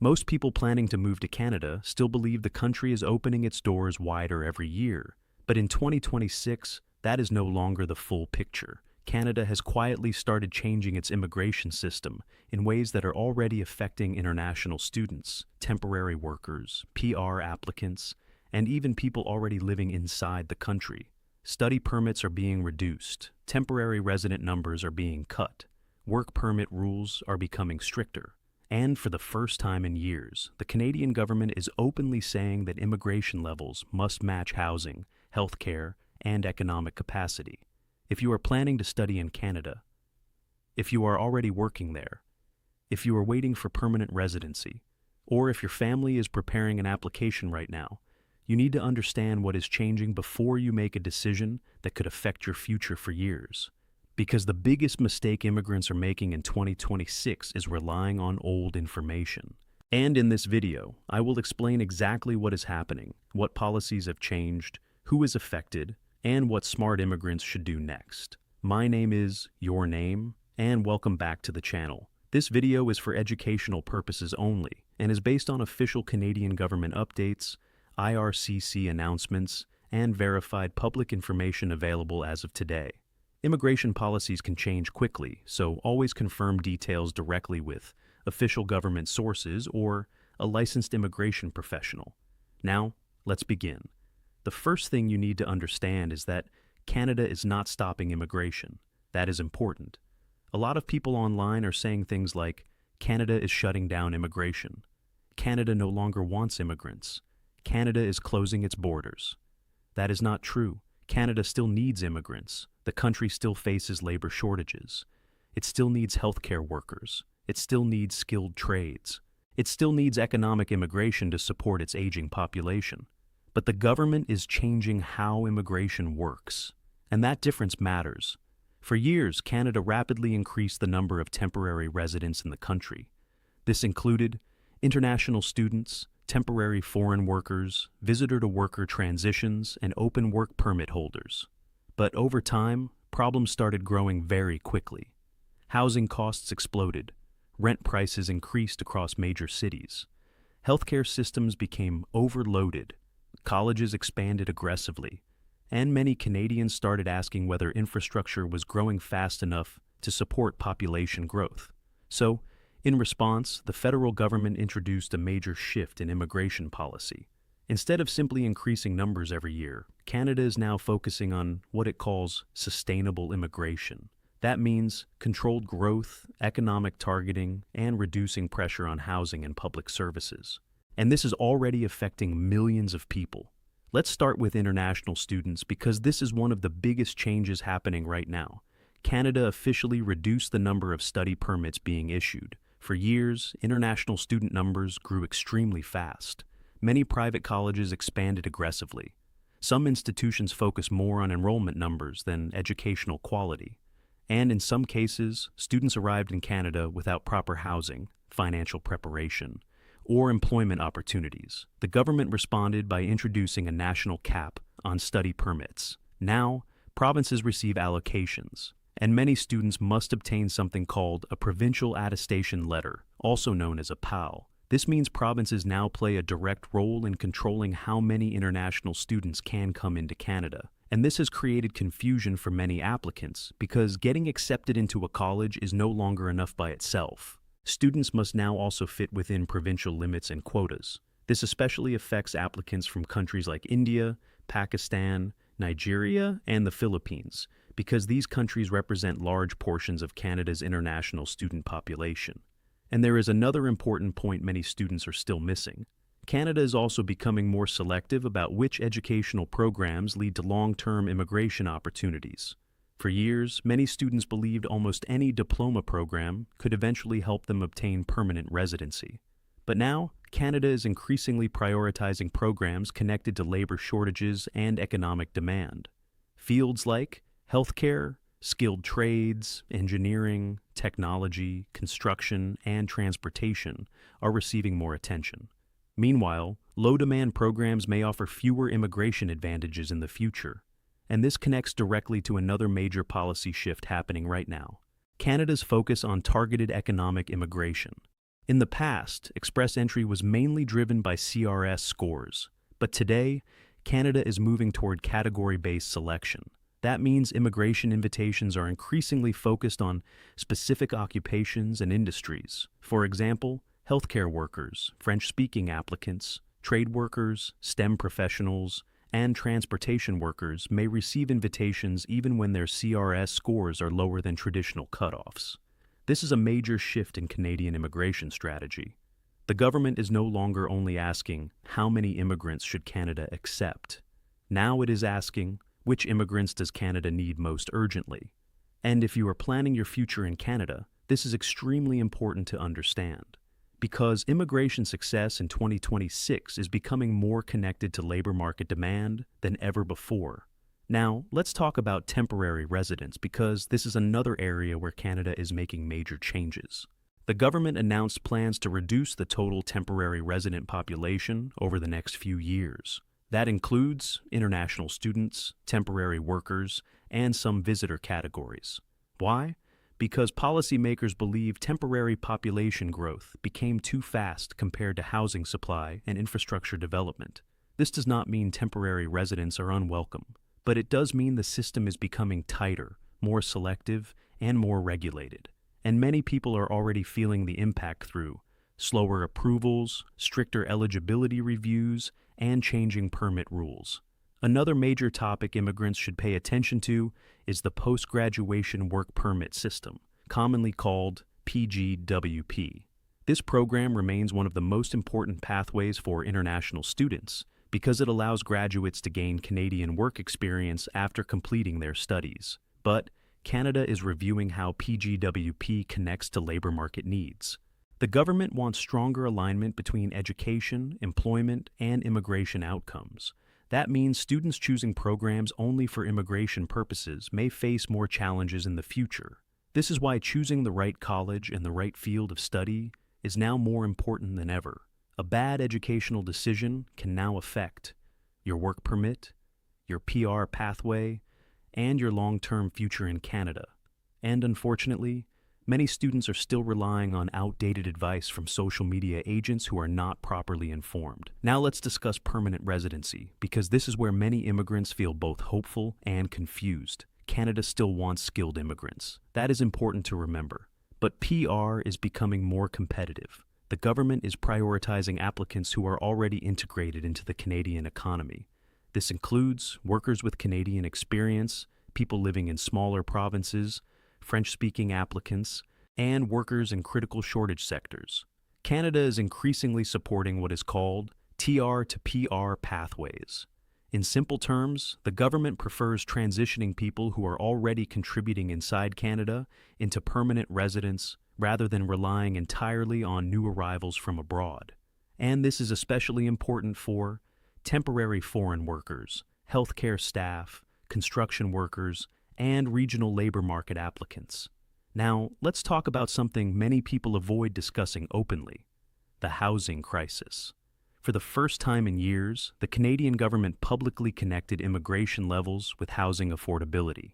Most people planning to move to Canada still believe the country is opening its doors wider every year. But in 2026, that is no longer the full picture. Canada has quietly started changing its immigration system in ways that are already affecting international students, temporary workers, PR applicants, and even people already living inside the country. Study permits are being reduced, temporary resident numbers are being cut, work permit rules are becoming stricter. And for the first time in years, the Canadian government is openly saying that immigration levels must match housing, healthcare, and economic capacity. If you are planning to study in Canada, if you are already working there, if you are waiting for permanent residency, or if your family is preparing an application right now, you need to understand what is changing before you make a decision that could affect your future for years. Because the biggest mistake immigrants are making in 2026 is relying on old information. And in this video, I will explain exactly what is happening, what policies have changed, who is affected, and what smart immigrants should do next. My name is Your Name, and welcome back to the channel. This video is for educational purposes only, and is based on official Canadian government updates, IRCC announcements, and verified public information available as of today. Immigration policies can change quickly, so always confirm details directly with official government sources or a licensed immigration professional. Now, let's begin. The first thing you need to understand is that Canada is not stopping immigration. That is important. A lot of people online are saying things like, Canada is shutting down immigration. Canada no longer wants immigrants. Canada is closing its borders. That is not true. Canada still needs immigrants. The country still faces labor shortages. It still needs healthcare workers. It still needs skilled trades. It still needs economic immigration to support its aging population. But the government is changing how immigration works, and that difference matters. For years, Canada rapidly increased the number of temporary residents in the country. This included international students, temporary foreign workers, visitor-to-worker transitions, and open work permit holders. But over time, problems started growing very quickly. Housing costs exploded. Rent prices increased across major cities. Healthcare systems became overloaded. Colleges expanded aggressively, and many Canadians started asking whether infrastructure was growing fast enough to support population growth. So, in response, the federal government introduced a major shift in immigration policy. Instead of simply increasing numbers every year, Canada is now focusing on what it calls sustainable immigration. That means controlled growth, economic targeting, and reducing pressure on housing and public services. And this is already affecting millions of people. Let's start with international students because this is one of the biggest changes happening right now. Canada officially reduced the number of study permits being issued. For years, international student numbers grew extremely fast. Many private colleges expanded aggressively. Some institutions focus more on enrollment numbers than educational quality. And in some cases, students arrived in Canada without proper housing, financial preparation, or employment opportunities. The government responded by introducing a national cap on study permits. Now, provinces receive allocations, and many students must obtain something called a provincial attestation letter, also known as a PAL. This means provinces now play a direct role in controlling how many international students can come into Canada. And this has created confusion for many applicants because getting accepted into a college is no longer enough by itself. Students must now also fit within provincial limits and quotas. This especially affects applicants from countries like India, Pakistan, Nigeria, and the Philippines, because these countries represent large portions of Canada's international student population. And there is another important point many students are still missing. Canada is also becoming more selective about which educational programs lead to long-term immigration opportunities. For years, many students believed almost any diploma program could eventually help them obtain permanent residency. But now, Canada is increasingly prioritizing programs connected to labor shortages and economic demand. Fields like healthcare, skilled trades, engineering, technology, construction, and transportation are receiving more attention. Meanwhile, low-demand programs may offer fewer immigration advantages in the future. And this connects directly to another major policy shift happening right now: Canada's focus on targeted economic immigration. In the past, express entry was mainly driven by CRS scores, but today, Canada is moving toward category-based selection. That means immigration invitations are increasingly focused on specific occupations and industries. For example, healthcare workers, French-speaking applicants, trade workers, STEM professionals, and transportation workers may receive invitations even when their CRS scores are lower than traditional cutoffs. This is a major shift in Canadian immigration strategy. The government is no longer only asking, how many immigrants should Canada accept? Now it is asking, which immigrants does Canada need most urgently? And if you are planning your future in Canada, this is extremely important to understand, because immigration success in 2026 is becoming more connected to labor market demand than ever before. Now, let's talk about temporary residence, because this is another area where Canada is making major changes. The government announced plans to reduce the total temporary resident population over the next few years. That includes international students, temporary workers, and some visitor categories. Why? Because policymakers believe temporary population growth became too fast compared to housing supply and infrastructure development. This does not mean temporary residents are unwelcome, but it does mean the system is becoming tighter, more selective, and more regulated. And many people are already feeling the impact through slower approvals, stricter eligibility reviews, and changing permit rules. Another major topic immigrants should pay attention to is the post-graduation work permit system, commonly called PGWP. This program remains one of the most important pathways for international students because it allows graduates to gain Canadian work experience after completing their studies. But Canada is reviewing how PGWP connects to labor market needs. The government wants stronger alignment between education, employment, and immigration outcomes. That means students choosing programs only for immigration purposes may face more challenges in the future. This is why choosing the right college and the right field of study is now more important than ever. A bad educational decision can now affect your work permit, your PR pathway, and your long-term future in Canada. And unfortunately, many students are still relying on outdated advice from social media agents who are not properly informed. Now let's discuss permanent residency, because this is where many immigrants feel both hopeful and confused. Canada still wants skilled immigrants. That is important to remember. But PR is becoming more competitive. The government is prioritizing applicants who are already integrated into the Canadian economy. This includes workers with Canadian experience, people living in smaller provinces, French-speaking applicants, and workers in critical shortage sectors. Canada is increasingly supporting what is called TR to PR pathways. In simple terms, the government prefers transitioning people who are already contributing inside Canada into permanent residents rather than relying entirely on new arrivals from abroad. And this is especially important for temporary foreign workers, healthcare staff, construction workers, and regional labor market applicants. Now, let's talk about something many people avoid discussing openly: the housing crisis. For the first time in years, the Canadian government publicly connected immigration levels with housing affordability.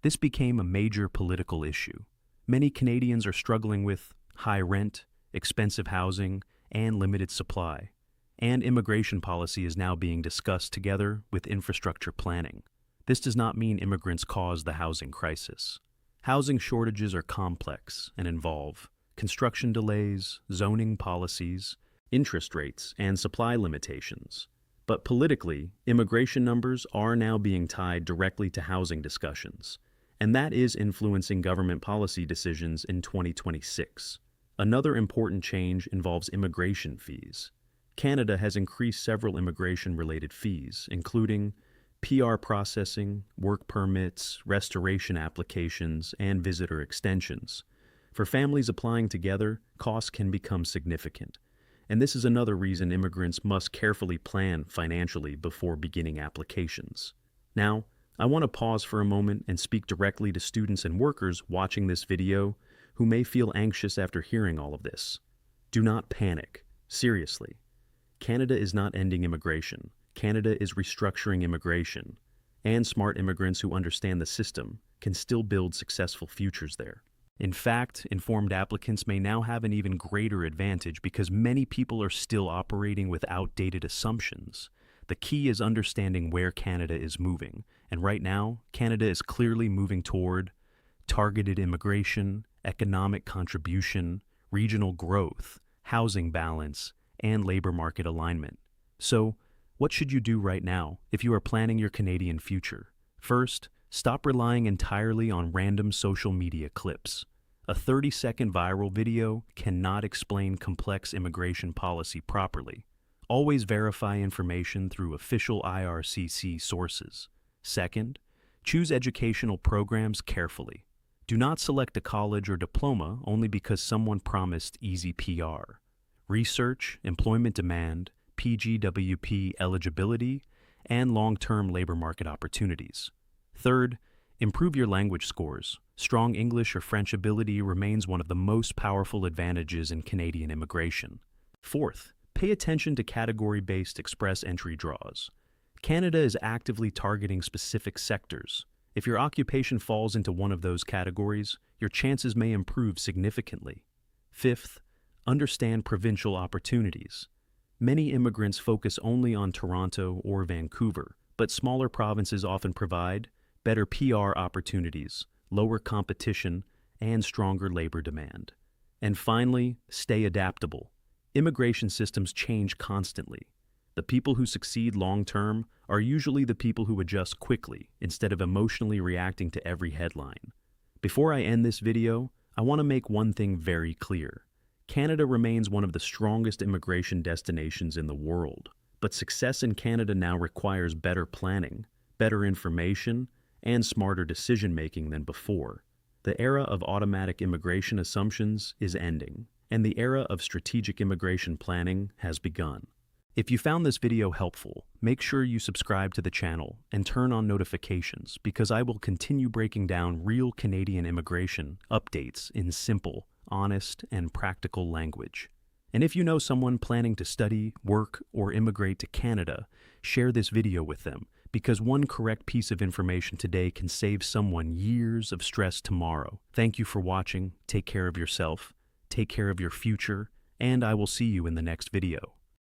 This became a major political issue. Many Canadians are struggling with high rent, expensive housing, and limited supply. And immigration policy is now being discussed together with infrastructure planning. This does not mean immigrants cause the housing crisis. Housing shortages are complex and involve construction delays, zoning policies, interest rates, and supply limitations. But politically, immigration numbers are now being tied directly to housing discussions, and that is influencing government policy decisions in 2026. Another important change involves immigration fees. Canada has increased several immigration-related fees, including PR processing, work permits, restoration applications, and visitor extensions. For families applying together, costs can become significant. And this is another reason immigrants must carefully plan financially before beginning applications. Now, I want to pause for a moment and speak directly to students and workers watching this video who may feel anxious after hearing all of this. Do not panic. Seriously. Canada is not ending immigration. Canada is restructuring immigration, and smart immigrants who understand the system can still build successful futures there. In fact, informed applicants may now have an even greater advantage because many people are still operating with outdated assumptions. The key is understanding where Canada is moving, and right now, Canada is clearly moving toward targeted immigration, economic contribution, regional growth, housing balance, and labor market alignment. So, what should you do right now if you are planning your Canadian future? First, stop relying entirely on random social media clips. A 30-second viral video cannot explain complex immigration policy properly. Always verify information through official IRCC sources. Second, choose educational programs carefully. Do not select a college or diploma only because someone promised easy PR. Research, employment demand, PGWP eligibility, and long-term labor market opportunities. Third, improve your language scores. Strong English or French ability remains one of the most powerful advantages in Canadian immigration. Fourth, pay attention to category-based express entry draws. Canada is actively targeting specific sectors. If your occupation falls into one of those categories, your chances may improve significantly. Fifth, understand provincial opportunities. Many immigrants focus only on Toronto or Vancouver, but smaller provinces often provide better PR opportunities, lower competition, and stronger labor demand. And finally, stay adaptable. Immigration systems change constantly. The people who succeed long-term are usually the people who adjust quickly instead of emotionally reacting to every headline. Before I end this video, I want to make one thing very clear. Canada remains one of the strongest immigration destinations in the world, but success in Canada now requires better planning, better information, and smarter decision-making than before. The era of automatic immigration assumptions is ending, and the era of strategic immigration planning has begun. If you found this video helpful, make sure you subscribe to the channel and turn on notifications because I will continue breaking down real Canadian immigration updates in simple, honest, and practical language. And if you know someone planning to study, work, or immigrate to Canada, share this video with them because one correct piece of information today can save someone years of stress tomorrow. Thank you for watching. Take care of yourself, take care of your future, and I will see you in the next video.